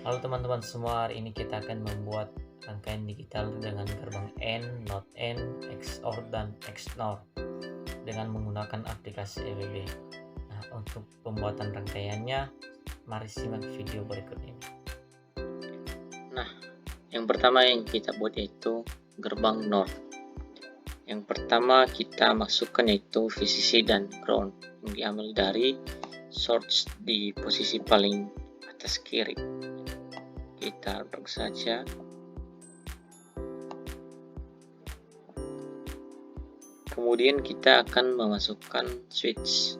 Halo teman-teman semua, hari ini kita akan membuat rangkaian digital dengan gerbang N, not N, XOR, dan XNOR dengan menggunakan aplikasi EWB. Nah, untuk pembuatan rangkaiannya, mari simak video berikut ini. Nah, yang pertama yang kita buat yaitu gerbang NOR. Yang pertama kita masukkan yaitu VCC dan ground yang diambil dari source di posisi paling atas kiri. Kita drag saja. Kemudian kita akan memasukkan switch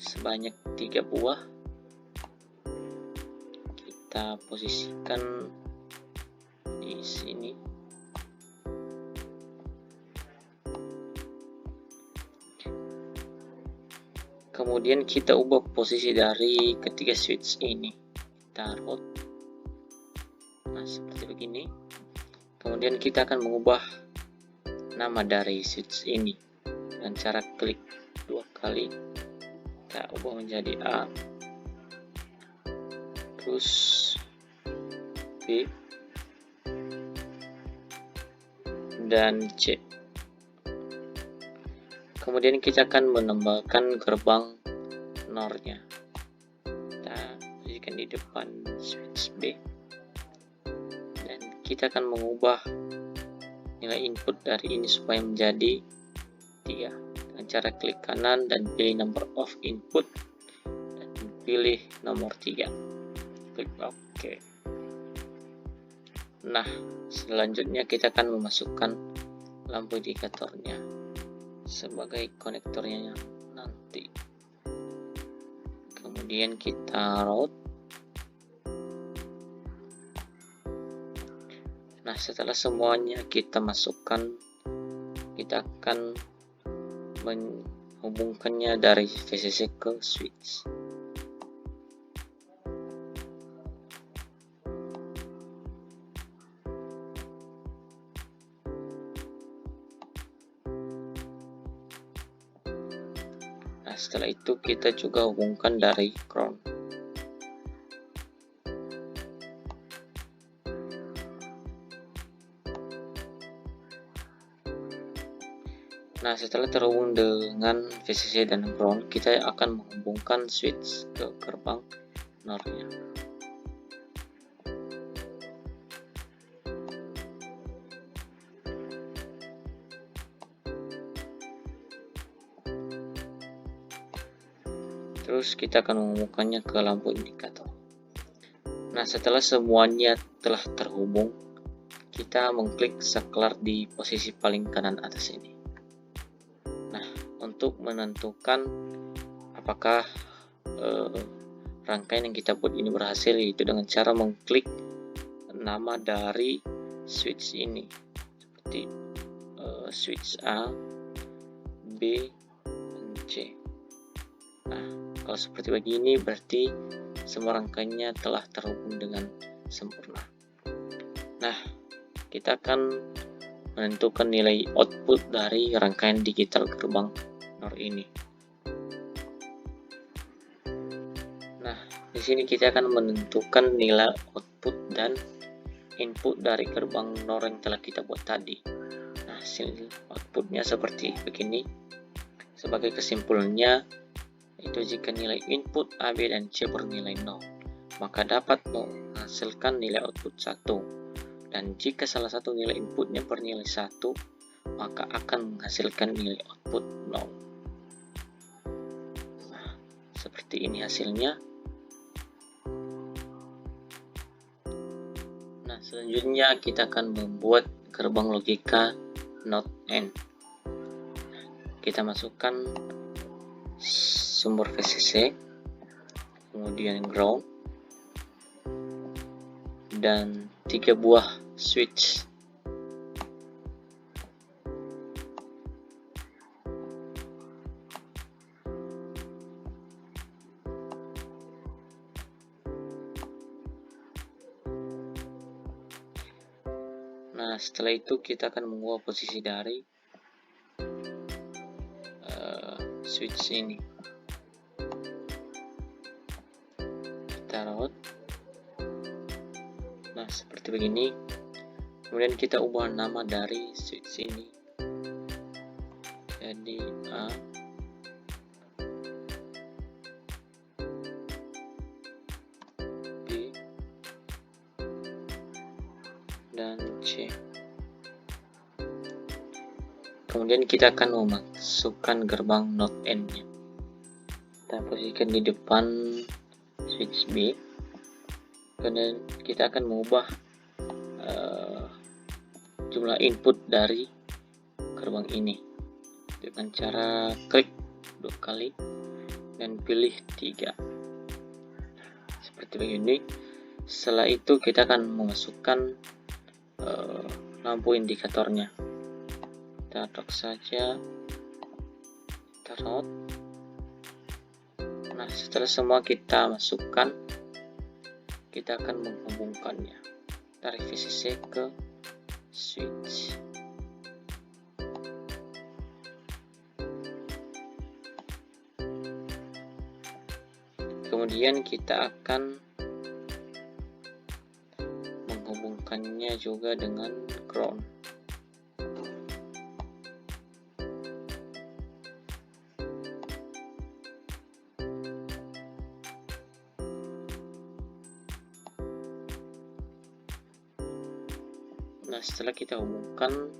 sebanyak 3 buah. Kita posisikan di sini. Kemudian kita ubah posisi dari ketiga switch ini. Kita rotate. Nah, seperti begini. Kemudian kita akan mengubah nama dari switch ini dengan cara klik 2 kali. Kita ubah menjadi A, terus B, dan C. Kemudian kita akan menambahkan gerbang NOR-nya. Kita posisikan di depan switch B. Dan kita akan mengubah nilai input dari ini supaya menjadi 3 dengan cara klik kanan dan pilih number of input dan pilih nomor 3. Klik OK. Nah, selanjutnya kita akan memasukkan lampu indikatornya sebagai konektornya nanti. Kemudian kita route. Nah, setelah semuanya kita masukkan, kita akan menghubungkannya dari VCC ke switch. Nah, setelah itu kita juga hubungkan dari ground. Nah, setelah terhubung dengan VCC dan ground, kita akan menghubungkan switch ke gerbang NOR-nya. Terus kita akan menghubungkannya ke lampu indikator. Nah, setelah semuanya telah terhubung, kita mengklik saklar di posisi paling kanan atas ini. Nah, untuk menentukan apakah rangkaian yang kita buat ini berhasil, yaitu dengan cara mengklik nama dari switch ini, seperti switch A, B, dan C. Nah, kalau seperti begini berarti semua rangkaiannya telah terhubung dengan sempurna. Nah, kita akan menentukan nilai output dari rangkaian digital gerbang NOR ini. Nah, di sini kita akan menentukan nilai output dan input dari gerbang NOR yang telah kita buat tadi. Nah, hasil outputnya seperti begini. Sebagai kesimpulannya, itu jika nilai input A, B, dan C bernilai 0, maka dapat menghasilkan nilai output 1. Dan jika salah satu nilai inputnya bernilai 1, maka akan menghasilkan nilai output 0. Nah, seperti ini hasilnya. Nah, selanjutnya kita akan membuat gerbang logika not N. Kita masukkan sumber VCC, kemudian ground, dan 3 buah switch. Nah, setelah itu kita akan mengubah posisi dari switch ini. Kita route. Nah, seperti begini. Kemudian kita ubah nama dari switch ini jadi A, B, dan C. Kemudian kita akan memasukkan gerbang not N nya. Kita posisikan di depan switch B. Kemudian kita akan mengubah jumlah input dari gerbang ini dengan cara klik 2 kali dan pilih 3 seperti begini. Setelah itu kita akan memasukkan lampu indikatornya. Kita lock saja, kita route. Nah, setelah semua kita masukkan, kita akan menghubungkannya dari VCC ke switch. Kemudian kita akan menghubungkannya juga dengan ground. Nah, setelah kita hubungkan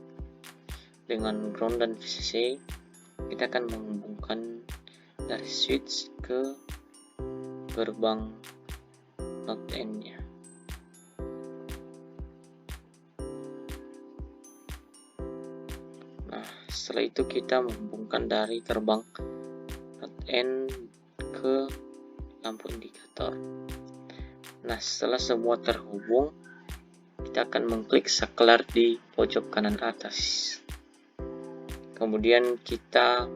dengan ground dan VCC, kita akan menghubungkan dari switch ke gerbang not N nya. Nah, setelah itu kita menghubungkan dari gerbang not N ke lampu indikator. Nah, setelah semua terhubung, kita akan mengklik saklar di pojok kanan atas. Kemudian kita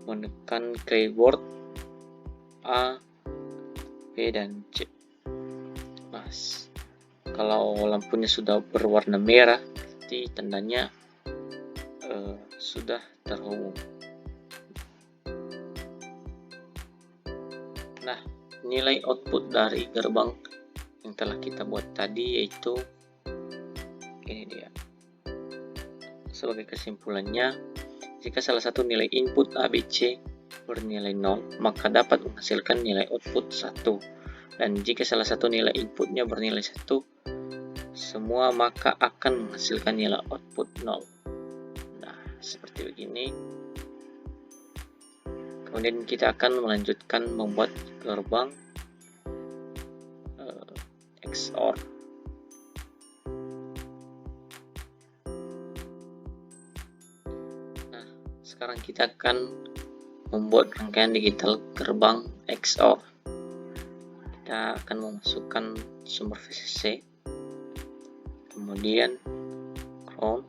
menekan keyboard A, B, dan C. Nah, kalau lampunya sudah berwarna merah, berarti tandanya sudah terhubung. Nah, nilai output dari gerbang yang telah kita buat tadi yaitu ini dia. Sebagai kesimpulannya, jika salah satu nilai input ABC bernilai 0, maka dapat menghasilkan nilai output 1. Dan jika salah satu nilai inputnya bernilai 1, semua maka akan menghasilkan nilai output 0. Nah, seperti begini. Kemudian kita akan melanjutkan membuat gerbang XOR. Nah, sekarang kita akan membuat rangkaian digital gerbang XOR. Kita akan memasukkan sumber VCC, kemudian ground,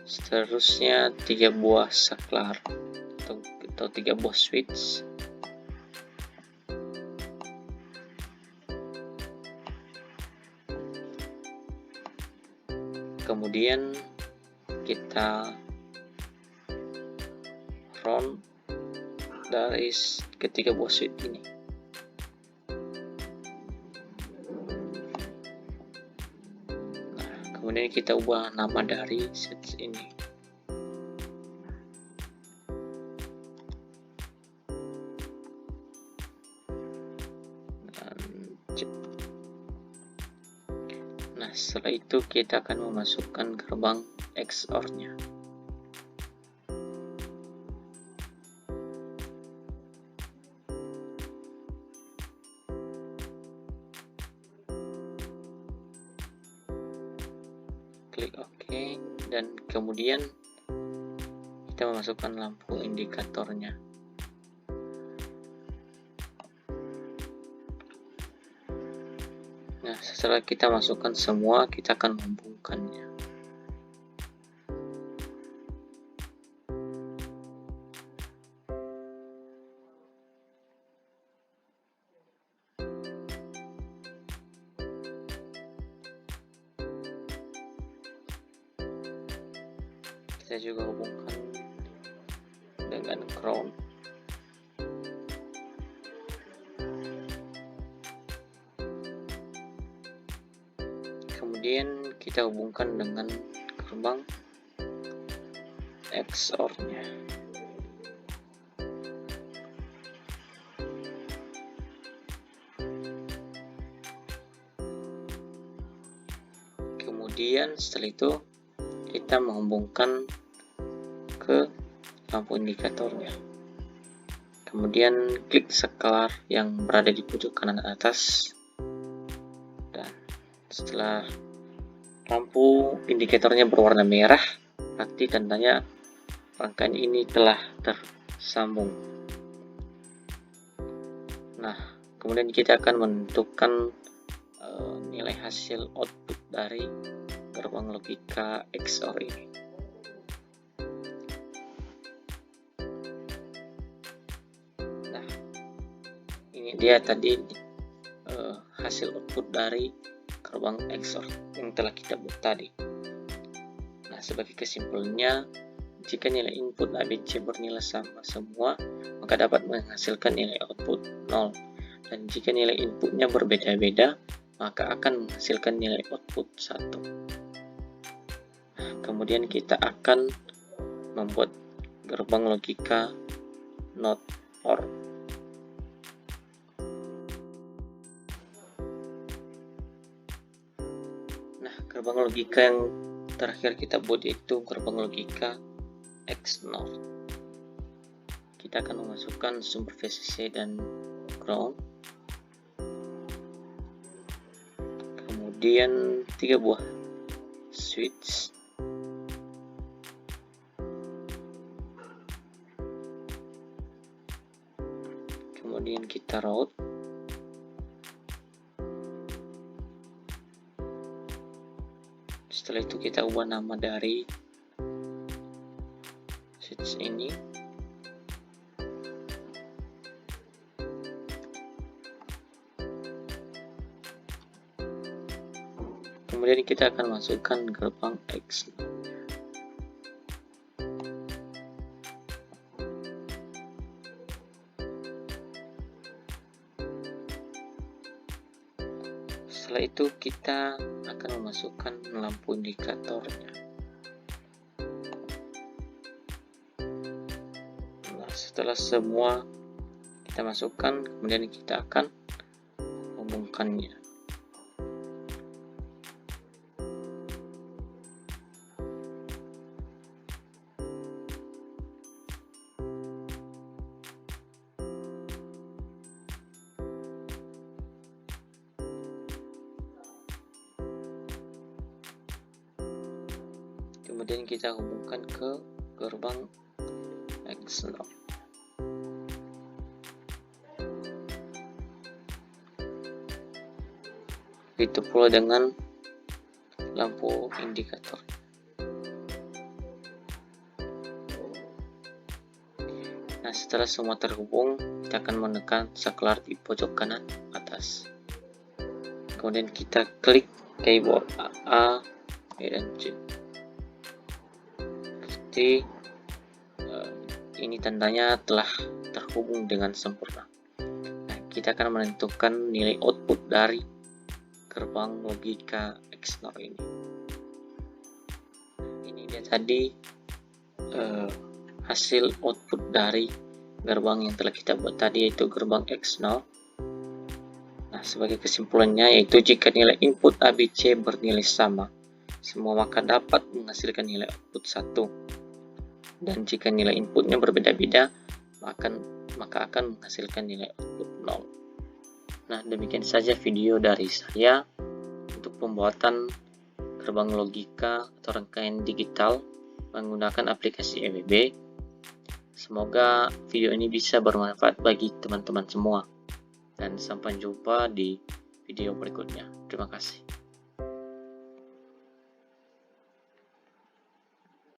seterusnya 3 buah saklar atau 3 buah switch, kemudian kita round dari ketiga buah switch ini. Nah, kemudian kita ubah nama dari switch ini. Nah, setelah itu kita akan memasukkan gerbang XOR-nya. Klik OK, dan kemudian kita memasukkan lampu indikatornya. Nah, setelah kita masukkan semua, kita akan menghubungkannya. Kita juga hubungkan dengan ground. Kemudian kita hubungkan dengan gerbang XOR-nya. Kemudian setelah itu kita menghubungkan ke lampu indikatornya. Kemudian klik sklar yang berada di pojok kanan atas, dan setelah lampu indikatornya berwarna merah, berarti tandanya rangkaian ini telah tersambung. Nah, kemudian kita akan menentukan nilai hasil output dari gerbang logika XOR ini. Nah, ini dia tadi hasil output dari gerbang XOR yang telah kita buat tadi. Nah, sebagai kesimpulannya, jika nilai input ABC bernilai sama semua, maka dapat menghasilkan nilai output 0. Dan jika nilai inputnya berbeda-beda, maka akan menghasilkan nilai output 1. Kemudian kita akan membuat gerbang logika NOT OR. Nah, gerbang logika yang terakhir kita buat yaitu gerbang logika XNOR. Kita akan memasukkan sumber VCC dan ground, kemudian 3 buah switch, kemudian kita route, setelah itu kita ubah nama dari switch ini. Kemudian kita akan masukkan gerbang X. Setelah itu kita akan memasukkan lampu indikatornya. Nah, setelah semua kita masukkan, kemudian kita akan hubungkannya. Kemudian kita hubungkan ke gerbang XNOR. Begitu pula dengan lampu indikator. Nah, setelah semua terhubung, kita akan menekan sklar di pojok kanan atas. Kemudian kita klik keyboard A, B, dan C. Ini tandanya telah terhubung dengan sempurna. Nah, kita akan menentukan nilai output dari gerbang logika XNOR ini. Ini dia tadi hasil output dari gerbang yang telah kita buat tadi, yaitu gerbang XNOR. Nah, sebagai kesimpulannya yaitu jika nilai input ABC bernilai sama semua, maka dapat menghasilkan nilai output 1. Dan jika nilai inputnya berbeda-beda, maka akan menghasilkan nilai output 0. Nah, demikian saja video dari saya untuk pembuatan gerbang logika atau rangkaian digital menggunakan aplikasi EWB. Semoga video ini bisa bermanfaat bagi teman-teman semua. Dan sampai jumpa di video berikutnya. Terima kasih.